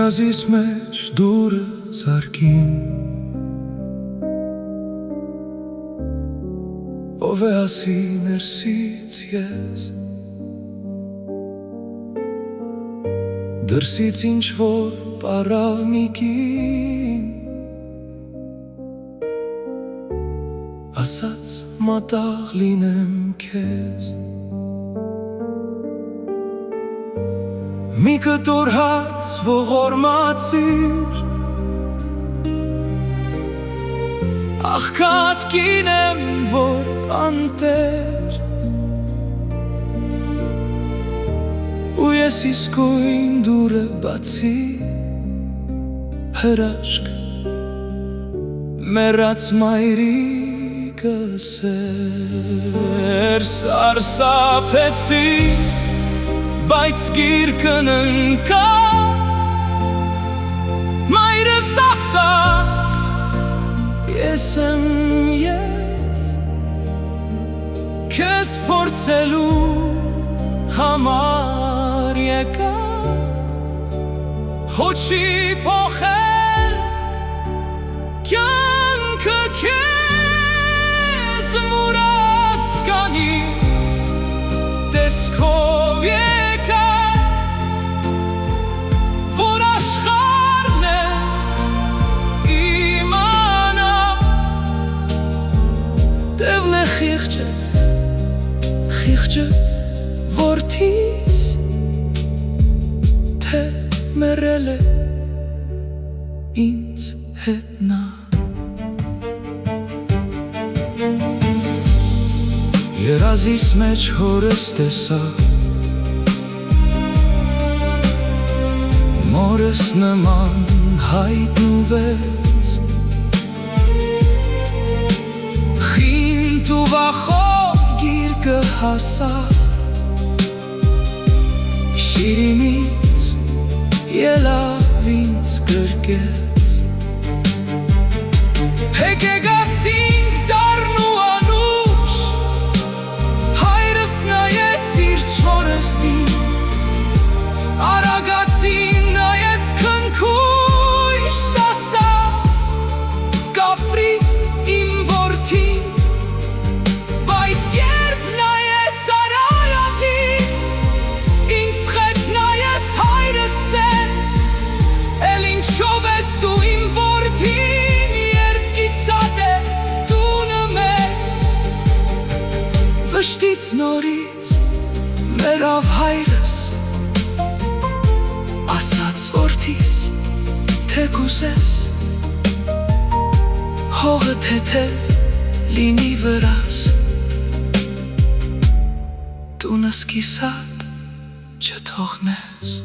Երազիս մեջ դուրը զարկին Ով է ասի ներսից ես Դրսից ինչ-որ պարավ մի կին Ասաց մատաղ լինեմ քեզ Մի կտոր հաց ողորմացիր Աղքատ կինեմ, որ պանտեր Ու ես իսկույն դուրը բացի Հրաշք մեռած մայրիկս էր Սարսափեցի Բայց գիրկն ընկա Մայրս ասաց Ես եմ ես Քեզ փորձելու համար եկա Հոչի փոխել Կյանքը քեզ մուրաց կանի Տեսքով Խիղճդ որդիս Թե մեռել է ինձ հետ նա Երազիս մեջ հորս տեսա Մորս նման հայտնվեց Խինտ ու վախով գիրկը հասա Շիրիմից ելավ ինձ գրկեց Հեկեգացինք դառն ու անուշ Հայրս նայեց իր չորստին Արագացին նայեց քնքույշ ասաց Կապրի իմ որդին Բայց երբ նայեց Արարատին Ինձ խետ նայեց հայրս էր Էլ ինչով ես դու իմ որդին Երբ կիսատ է տունը մեր Վշտից նորից մեռավ հայրս Ասաց որդիս թե կուզես Հողը թեթև լինի վրաս Տունս կիսատ չթողնես